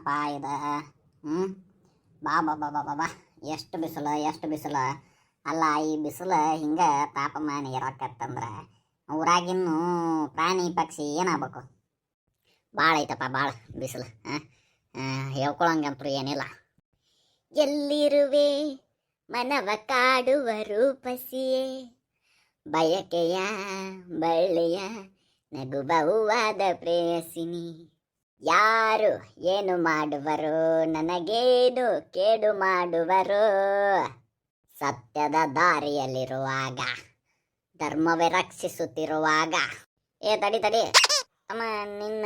ಏನಪ್ಪ ಇದು? ಹ್ಞೂ ಬಾ ಬಾ ಬಾ ಬಾ ಬಾ ಬಾ ಎಷ್ಟು ಬಿಸಿಲು ಎಷ್ಟು ಬಿಸಿಲು. ಅಲ್ಲ, ಈ ಬಿಸಿಲು ಹಿಂಗೆ ತಾಪಮಾನ ಇರಕತ್ತಂದ್ರೆ ಊರಾಗಿನ್ನೂ ಪ್ರಾಣಿ ಪಕ್ಷಿ ಏನಾಗಬೇಕು? ಭಾಳ ಐತಪ್ಪ, ಭಾಳ ಬಿಸಿಲು. ಹೇಳ್ಕೊಳಂಗಂತೂ ಏನಿಲ್ಲ. ಎಲ್ಲಿರುವೆ ಮನವ ಕಾಡುವ ರೂಪಸಿಯೇ, ಬಯಕೆಯ ಬಳ್ಳಿಯ ನಗುಬಹುವಾದ ಪ್ರೇಯಸಿನಿ. ಯಾರು ಏನು ಮಾಡುವರು, ನನಗೇನು ಕೇಡು ಮಾಡುವರು. ಸತ್ಯದ ದಾರಿಯಲ್ಲಿರುವಾಗ, ಧರ್ಮವೇ ರಕ್ಷಿಸುತ್ತಿರುವಾಗ. ತಡಿ ತಡಿ ಅಮ್ಮ, ನಿನ್ನ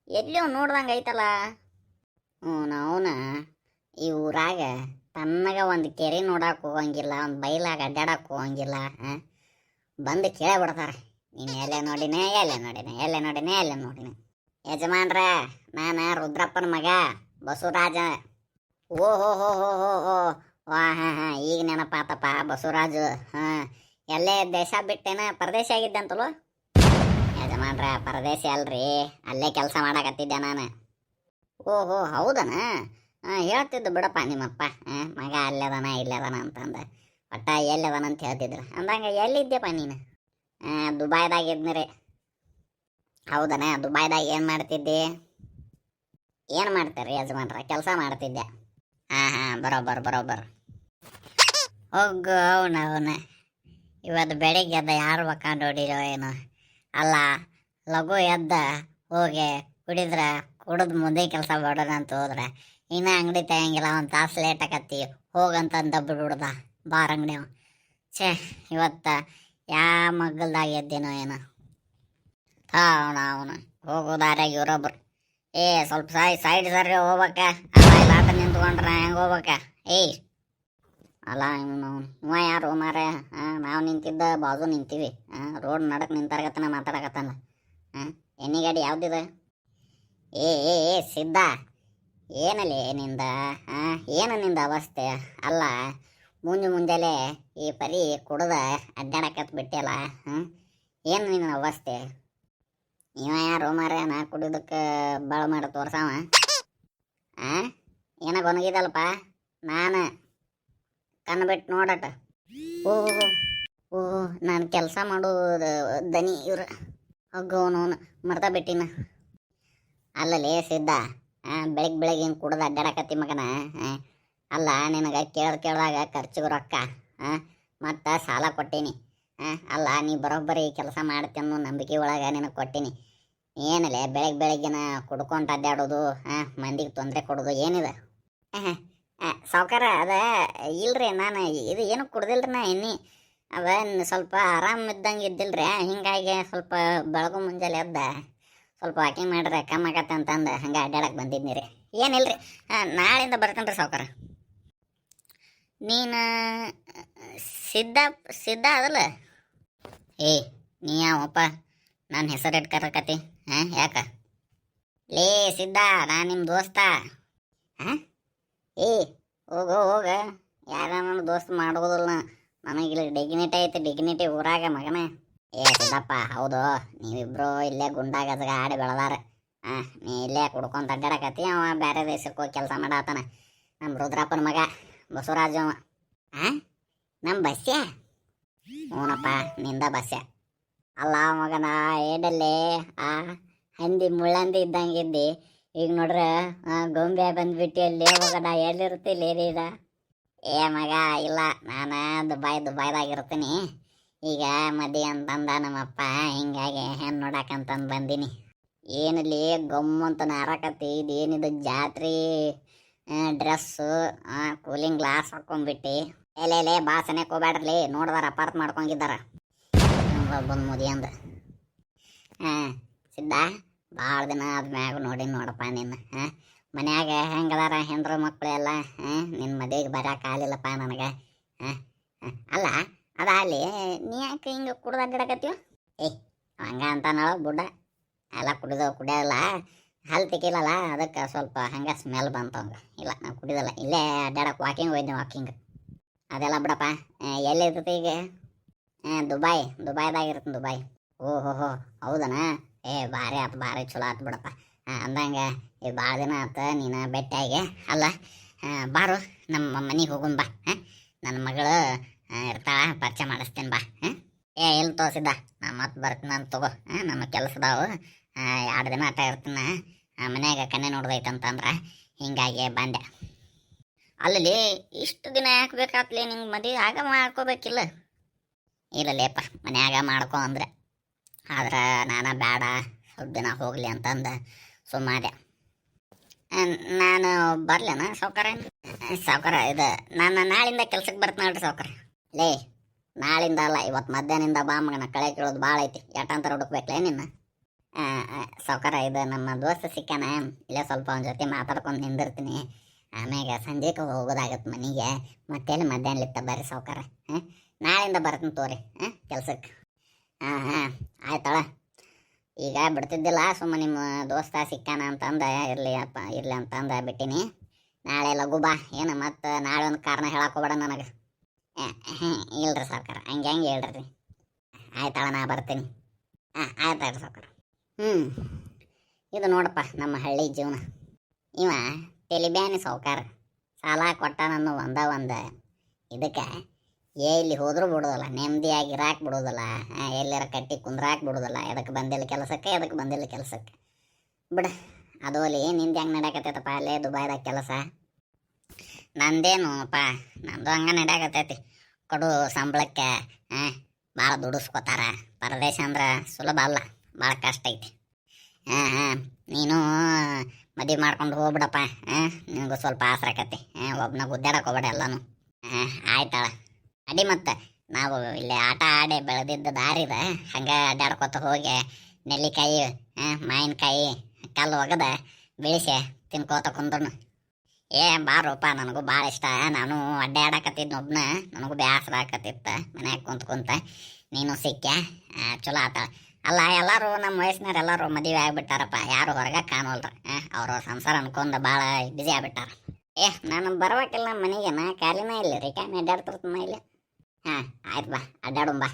ಎಲ್ಲಿಯೋ ನೋಡ್ದಂಗೆ ಐತಲ್ಲ. ಅವನ ಈ ಊರಾಗ ತನ್ನಗ ಒಂದು ಕೆರೆ ನೋಡಕ್ಕೆ ಹೋಗಂಗಿಲ್ಲ, ಒಂದು ಬೈಲಾಗ ಅಡ್ಡಾಡಕ್ಕೆ ಹೋಗಂಗಿಲ್ಲ. ಬಂದು ಕೇಳಿಬಿಡ್ತಾರೆ, ನೀನು ಎಲ್ಲೇ ನೋಡಿನೇ ಎಲ್ಲೇ ನೋಡಿನೇ ಎಲ್ಲೇ ನೋಡಿನೇ ಎಲ್ಲೇ ನೋಡಿನೇ. ಯಜಮಾನ್ರ, ನಾನು ರುದ್ರಪ್ಪನ ಮಗ ಬಸವರಾಜ. ಓ ಹೋ ಹೋ ಹೋ ಹೋ ಹೋ ಹಾಂ ಈಗ ನೆನಪಾತಪ್ಪ ಬಸವರಾಜು. ಎಲ್ಲೇ ದೇಶ ಬಿಟ್ಟೇನ ಪರದೇಶ ಆಗಿದ್ದಂತಲೋ? ಯಜಮಾನ್ರ, ಪರದೇಶಿ ಅಲ್ರಿ, ಅಲ್ಲೇ ಕೆಲಸ ಮಾಡಕತ್ತಿದ್ದೆ ನಾನು. ಓಹೋ ಹೌದನ? ಹೇಳ್ತಿದ್ದು ಬಿಡಪ್ಪ ನಿಮ್ಮಪ್ಪ, ಮಗ ಅಲ್ಲದನ ಇಲ್ಲದನ ಅಂತಂದು. ಒಟ್ಟ ಎಲ್ಲದನ ಅಂತ ಹೇಳ್ತಿದ್ರು. ಅಂದಂಗೆ ಎಲ್ಲಿದ್ದೆಪ್ಪ ನೀನು? ದುಬೈದಾಗಿದ್ನಿ. ಹೌದನ? ದುಬೈದಾಗ ಏನು ಮಾಡ್ತಿದ್ದೆ? ಏನು ಮಾಡ್ತಾರೆ ಯಜಮಾನ್ರ? ಕೆಲಸ ಮಾಡ್ತಿದ್ದೆ. ಬರೋಬ್ಬರ. ಹೋಗು ಅವನ ಇವತ್ತು ಬೆಳಿಗ್ಗೆ ಎದ್ದ ಯಾರು ಬಕ್ಕ ನೋಡಿರೋ ಏನೋ. ಅಲ್ಲ, ಲಘು ಎದ್ದ ಹೋಗಿ ಕುಡಿದ್ರೆ ಕುಡಿದು ಮುಂದೆ ಕೆಲಸ ಮಾಡೋಣ ಅಂತ ಹೋದ್ರೆ ಇನ್ನು ಅಂಗಡಿ ತೆಗಿಯಂಗಿಲ್ಲ, ಒಂದು ತಾಸು ಲೇಟ್ ಆಕತ್ತಿ ಹೋಗಂತಂದು ಬಿಡ್ದ ಬಾರ್ ಅಂಗಡಿ. ಛೇ, ಇವತ್ತು ಯಾವ ಮಗ್ಗಲ್ದಾಗ ಎದ್ದೇನೋ ಏನೋ. ಅವನು ಹೋಗೋದಾರಾಗ ಇವರೊಬ್ರು, ಸ್ವಲ್ಪ ಸೈಡ್ ಸರ್ರಿ ಹೋಗ್ಬೇಕ. ಇಲ್ಲ ಅಂತ ನಿಂತ್ಕೊಂಡ್ರೆ ಹೆಂಗೆ ಹೋಗ್ಬೇಕ? ಅಲ್ಲ ಇವ ಯಾರು ಮಾರ? ನಾವು ನಿಂತಿದ್ದ ಬಾಜು ನಿಂತೀವಿ, ರೋಡ್ ನಡಕ್ ನಿಂತಾರಗತ್ತನ ಮಾತಾಡಕತ್ತಾನ. ಎಣ್ಣೆ ಗಾಡಿ ಯಾವ್ದಿದೆ? ಸಿದ್ಧ, ಏನಲ್ಲಿ ನಿಂದ ಏನು ನಿಂದ ಅವಸ್ಥೆ? ಅಲ್ಲ, ಮುಂಜಾನೆ ಈ ಪರಿ ಕುಡ್ದ ಅಡ್ಡಾಡಕತ್ ಬಿಟ್ಟೆಲ್ಲ. ಏನು ನಿನ್ನ ಅವಸ್ಥೆ? ಇವ ಯಾರು ಮಾರ? ನಾ ಕುಡಿಯೋದಕ್ಕೆ ಬಾಳ ಮಾಡಿ ತೋರ್ಸವ. ಏನಾಗ ಒಣಗಿದಲ್ಪ, ನಾನು ಕಣ್ಣು ಬಿಟ್ಟು ನೋಡಟ. ಓಹ್ ನಾನು ಕೆಲಸ ಮಾಡೋದು ದನಿ ಇವ್ರು. ಹೋಗೋನು ಮರ್ತಾ ಬಿಟ್ಟಿನ. ಅಲ್ಲಲೇ ಸಿದ್ಧ, ಬೆಳಗ್ಗೆ ಏನು ಕುಡ್ದು ಅಡ್ಡಾಡಕತ್ತಿ ಮಗನ. ಅಲ್ಲ, ನಿನಗೆ ಕೇಳ್ದಾಗ ಖರ್ಚಿಗೆ ರೊಕ್ಕ ಮತ್ತು ಸಾಲ ಕೊಟ್ಟೀನಿ. ಅಲ್ಲ, ನೀ ಬರೋಬ್ಬರಿ ಕೆಲಸ ಮಾಡ್ತೇನೋ ನಂಬಿಕೆ ಒಳಗೆ ನಿನಗೆ ಕೊಟ್ಟೀನಿ. ಏನಲ್ಲೇ ಬೆಳಗ್ಗೆನ ಕುಡ್ಕೊಂಡು ಅಡ್ಡಾಡೋದು, ಮಂದಿಗೆ ತೊಂದರೆ ಕೊಡೋದು ಏನಿದೆ? ಸಾವ್ಕಾರ, ಅದ ಇಲ್ರಿ, ನಾನು ಇದು ಏನು ಕುಡ್ದಿಲ್ರಿ. ನಾ ಎಣ್ಣೆ ಅದ ಸ್ವಲ್ಪ ಆರಾಮಿದ್ದಂಗೆ ಇದ್ದಿಲ್ರಿ, ಹಿಂಗಾಗಿ ಸ್ವಲ್ಪ ಬೆಳಗು ಮುಂಜಾನೆ ಎದ್ದ ಸ್ವಲ್ಪ ವಾಕಿಂಗ್ ಮಾಡ್ರೆ ಕಮ್ಮಿ ಆಗತ್ತೆ ಅಂತಂದು ಹಂಗೆ ಅಡ್ಡಾಡಕ್ಕೆ ಬಂದಿದ್ನಿ ರೀ. ಏನಿಲ್ರಿ, ನಾಳೆಯಿಂದ ಬರ್ತೇನೆ ರೀ ಸಾವ್ಕಾರ. ನೀನು ಸಿದ್ಧ ಅದಲ್ಲ? ನೀ ಯಾವಪ್ಪ ನನ್ನ ಹೆಸರು ಇಟ್ಕರಕತಿ? ಯಾಕ ಲೇ ಸಿದ್ಧ, ನಾನು ನಿಮ್ಮ ದೋಸ್ತ. ಹೋಗ, ಯಾರ ನನ್ನ ದೋಸ್ತ್ ಮಾಡೋದಿಲ್ಲ. ನನಗಿಲ್ಲಿ ಡಿಗ್ನಿಟಿ ಐತಿ, ಡಿಗ್ನಿಟಿ ಊರಾಗ ಮಗನ. ಸಿದ್ದಪ್ಪ, ಹೌದು, ನೀವಿಬ್ರು ಇಲ್ಲೇ ಗುಂಡಾಗದಾಗ ಆಡಿ ಬೆಳೆದಾರ. ನೀ ಇಲ್ಲೇ ಕುಡ್ಕೊಂತ ಅಡ್ಡಾಡಕತ್ತಿ, ಅವ ಬೇರೆ ದೇಶಕ್ಕೆ ಹೋಗಿ ಕೆಲಸ ಮಾಡತ್ತಾನ. ನಮ್ಮ ರುದ್ರಪ್ಪನ ಮಗ ಬಸವರಾಜ ಅವ. ನಮ್ಮ ಬಸ್ಯ? ಹ್ಞೂನಪ್ಪ, ನಿಂದ ಬಸ್ಯ. ಅಲ್ಲ ಮಗನ, ಏಡಲ್ಲೇ ಹಂದಿ ಮುಳ್ಳಂದಿ ಇದ್ದಂಗಿದ್ದಿ, ಈಗ ನೋಡ್ರೆ ಗೊಂಬೆ ಬಂದ್ಬಿಟ್ಟು ಅಲ್ಲಿ ಮಗನ. ಎಲ್ಲಿರ್ತಿಲ್ಲ ಏನಿದ? ಮಗ, ಇಲ್ಲ, ನಾನು ದುಬೈದಾಗಿರ್ತೀನಿ. ಈಗ ಮದಿ ಅಂತಂದ ನಮ್ಮಪ್ಪ, ಹಿಂಗಾಗಿ ಹೆಣ್ಣು ನೋಡಕಂತಂದು ಬಂದೀನಿ. ಏನಲ್ಲಿ ಗಮ್ಮಂತ ನಾರಕತ್ತಿ, ಇದೇನಿದು ಜಾತ್ರೆ ಡ್ರೆಸ್ಸು, ಕೂಲಿಂಗ್ ಗ್ಲಾಸ್ ಹಾಕೊಂಡ್ಬಿಟ್ಟು. ಎಲೆ ಬಾಸನೆ ಕೋಬ್ಯಾಡ್ರಲಿ, ನೋಡ್ದಾರ ಅಪಾರ್ತ್ ಮಾಡ್ಕೊಂಡಿದ್ದಾರ ಬಂದು ಮುದಿ ಅಂದ. ಸಿದ್ಧ, ಭಾಳ ದಿನ ಆದ್ಮ್ಯಾಗ ನೋಡಿ ನೋಡಪ್ಪ ನಿನ್ನ. ಮನ್ಯಾಗ ಹೆಂಗದಾರ ಹೆಂಡ್ರು ಮಕ್ಕಳು ಎಲ್ಲ? ನಿನ್ನ ಮದುವೆಗೆ ಬರೋಕೆ ಆಗಲಿಲ್ಲಪ್ಪ ನನಗೆ. ಅಲ್ಲ, ಅದ ಅಲ್ಲಿ ನೀ ಯಾಕೆ ಹಿಂಗೆ ಕುಡ್ದು ಅಡ್ಡಾಡಕತ್ತೀವ? ಹಂಗ ಅಂತ ನಾಳೆ ಬುಡ್ಡ ಎಲ್ಲ ಕುಡಿಯೋಲ್ಲ, ಹಲ್ ತಿಕ್ಕಿಲ್ಲಲ್ಲ, ಅದಕ್ಕೆ ಸ್ವಲ್ಪ ಹಂಗೆ ಸ್ಮೆಲ್ ಬಂತವಂಗ. ಇಲ್ಲ, ನಾವು ಕುಡಿಯೋಲ್ಲ, ಇಲ್ಲೇ ಅಡ್ಡಾಡಕ್ಕೆ ವಾಕಿಂಗ್ ಹೋಯ್ತು. ವಾಕಿಂಗ್ ಅದೆಲ್ಲ ಬಿಡಪ್ಪ. ಎಲ್ಲಿರ್ತೈತಿ ಈಗ? ದುಬೈದಾಗಿರ್ತೀನಿ. ದುಬೈ. ಓಹೋ ಹೌದನಾ? ಭಾರಿ ಚಲೋ ಆತು ಬಿಡಪ್ಪ. ಅಂದಂಗೆ ಇದು ಭಾಳ ದಿನ ಆತ ನೀನು ಭೇಟಿಯಾಗಿ. ಅಲ್ಲ ಬಾರು ನಮ್ಮ ಮನೆಗೆ ಹೋಗುನ್ ಬಾ. ನನ್ನ ಮಗಳು ಇರ್ತಾಳ, ಪರಿಚಯ ಮಾಡಿಸ್ತೀನಿ ಬಾ. ಎಲ್ಲಿ ತೋರಿಸಿದ್ದ ನಾ ಮತ್ತೆ ಬರ್ತೀನಿ ಅಂತ ತಗೋ. ನಮ್ಮ ಕೆಲಸದಾವು 2 ದಿನ ಆಟ ಇರ್ತೀನಿ. ಮನ್ಯಾಗ ಕನ್ನೆ ನೋಡ್ದೈತಂತಂದ್ರೆ ಹಿಂಗಾಗಿ ಬಂದೆ. ಅಲ್ಲಿ ಇಷ್ಟು ದಿನ ಯಾಕೆ ಬೇಕಾತ್ಲಿ ನಿಂಗೆ? ಮದುವೆ ಆಗ ಮಾಡ್ಕೋಬೇಕಿಲ್ಲ? ಇಲ್ಲ ಲೇಪ, ಮನ್ಯಾಗ ಮಾಡ್ಕೊ ಅಂದ್ರೆ. ಆದ್ರೆ ನಾನು ಬೇಡ, ಸ್ವಲ್ಪ ದಿನ ಹೋಗಲಿ ಅಂತಂದು ಸುಮ್ಮಾದೆ. ನಾನು ಬರ್ಲೇನ ಸಾವ್ಕಾರ? ಸಾವ್ಕಾರ ಇದು ನಾನು ನಾಳಿಂದ ಕೆಲ್ಸಕ್ಕೆ ಬರ್ತೀನಿ ನೋಡ್ರಿ ಸಾವ್ಕಾರ. ಲೇ, ನಾಳಿಂದ ಅಲ್ಲ, ಇವತ್ತು ಮಧ್ಯಾಹ್ನದಿಂದ ಬಾ ಮಗನ. ಕಳೆ ಕೇಳೋದು ಭಾಳ ಐತಿ, ಎಟ್ಟಂತ ಹುಡುಕ್ಬೇಕಲೇ ನಿನ್ನ? ಸಾವ್ಕಾರ, ಇದು ನಮ್ಮ ದೋಸ್ತ ಸಿಕ್ಕಾನ, ಇಲ್ಲೇ ಸ್ವಲ್ಪ ಅವನ ಜೊತೆ ಮಾತಾಡ್ಕೊಂಡು ನಿಂದಿರ್ತೀನಿ. ಆಮ್ಯಾಗ ಸಂಜೆಗೆ ಹೋಗೋದಾಗತ್ತೆ ಮನೆಗೆ. ಮತ್ತೇನು ಮಧ್ಯಾಹ್ನಲಿತ್ತ ಬರ್ರಿ ಸಾವ್ಕಾರ. ನಾಳಿಂದ ಬರ್ತೀನಿ ತೋರಿ ಕೆಲ್ಸಕ್ಕೆ. ಆಯ್ತಳ. ಈಗ ಬಿಡ್ತಿದ್ದಿಲ್ಲ, ಸುಮ್ಮ ನಿಮ್ಮ ದೋಸ್ತ ಸಿಕ್ಕಾನ ಅಂತಂದ ಇರಲಿ ಅಪ್ಪ, ಇರಲಿ ಅಂತಂದ ಬಿಟ್ಟಿನಿ. ನಾಳೆ ಲಘು ಬಾ. ಏನು ಮತ್ತು ನಾಳೆ ಒಂದು ಕಾರಣ ಹೇಳಕ್ಕೆ ಹೋಗ್ಬೇಡ ನನಗೆ. ಇಲ್ರಿ ಸಾವ್ಕಾರ, ಹಂಗೆ ಹೇಳ್ರಿ. ಆಯ್ತಳ, ನಾ ಬರ್ತೀನಿ. ಆಯ್ತಾಯ್ತು ಸಾವ್ಕಾರ. ಇದು ನೋಡಪ್ಪ ನಮ್ಮ ಹಳ್ಳಿ ಜೀವನ. ಇವ ತೆಲಿಬ್ಯಾನಿ ಸಾವ್ಕಾರ, ಸಾಲ ಕೊಟ್ಟ ನನ್ನ ಒಂದು ಇದಕ್ಕೆ ಎಲ್ಲಿ ಹೋದ್ರೂ ಬಿಡೋದಲ್ಲ, ನೆಮ್ಮದಿಯಾಗಿ ಇರಾಕ್ ಬಿಡೋದಲ್ಲ, ಎಲ್ಲಾರ ಕಟ್ಟಿ ಕುಂದ್ರಾಕ್ ಬಿಡೋದಲ್ಲ. ಎದಕ್ಕೆ ಬಂದಿಲ್ಲ ಕೆಲಸಕ್ಕೆ, ಎದಕ್ಕೆ ಬಂದಿಲ್ಲ ಕೆಲಸಕ್ಕೆ ಬಿಡ. ಅದು ಅಲ್ಲಿ ನಿಂದು ಹೆಂಗೆ ನಡ್ಯಾಕತ್ತೈತಪ್ಪ ಅಲ್ಲೇ ದುಬೈದಾಗ ಕೆಲಸ? ನಂದೇನುಪ್ಪ, ನಂದು ಹಂಗೆ ನಡ್ಯಾಕತ್ತೈತಿ. ಕೊಡು ಸಂಬಳಕ್ಕೆ ಭಾಳ ದುಡಿಸ್ಕೋತಾರ. ಪರದೇಶ ಅಂದ್ರೆ ಸುಲಭ ಅಲ್ಲ, ಭಾಳ ಕಷ್ಟ ಐತಿ. ನೀನು ಮದುವೆ ಮಾಡ್ಕೊಂಡು ಹೋಗ್ಬಿಡಪ್ಪ. ನಿನಗೂ ಸ್ವಲ್ಪ ಆಸರಾಕತಿ. ಒಬ್ಬನ ಗುದ್ದಾಡಕ್ಕೆ ಹೋಗ್ಬೇಡ ಎಲ್ಲನೂ. ಆಯ್ತಾಳ ಅಡಿ. ಮತ್ತು ನಾವು ಇಲ್ಲಿ ಆಟ ಆಡಿ ಬೆಳೆದಿದ್ದ ದಾರಿದ ಹಂಗೆ ಅಡ್ಡಾಡ್ಕೊತ ಹೋಗಿ ನೆಲ್ಲಿಕಾಯಿ, ಮಾವಿನಕಾಯಿ ಕಲ್ಲು ಒಗದ ಬೆಳೆಸಿ ತಿನ್ಕೋತ ಕುಂದ್ರನು. ಬಾರಪ್ಪ, ನನಗೂ ಭಾಳ ಇಷ್ಟ. ನಾನು ಅಡ್ಡಾಡಕತ್ತಿದ್ನ ಒಬ್ಬನ, ನನಗೂ ಬೇಸರ ಆಕತ್ತಿತ್ತ ಮನ್ಯಾಗ ಕುಂತ. ನೀನು ಸಿಕ್ಕ ಚಲೋ ಆತಾಳ. ಅಲ್ಲ, ಎಲ್ಲರೂ ನಮ್ಮ ವಯಸ್ಸಿನಾರು ಎಲ್ಲರೂ ಮದುವೆ ಆಗಿಬಿಟ್ಟಾರಪ್ಪ, ಯಾರು ಹೊರಗೆ ಕಾಣೋಲ್ರ. ಅವ್ರವ್ರ ಸಂಸಾರ ಅನ್ಕೊಂಡು ಭಾಳ ಬಿಜಿ ಆಗ್ಬಿಟ್ಟಾರ. ನಾನು ಬರ್ಬೇಕಿಲ್ಲ ನಮ್ಮ ಮನೆಗೆ, ನಾ ಖಾಲಿನ ಇಲ್ಲ ರೀ, ಅಡ್ಡಾಡ್ತಿರ್ತೀನಿ ಇಲ್ಲಿ. ಆಯ್ತು ಬಾ, ಅಡ್ಡಾಡುಂಬಾ.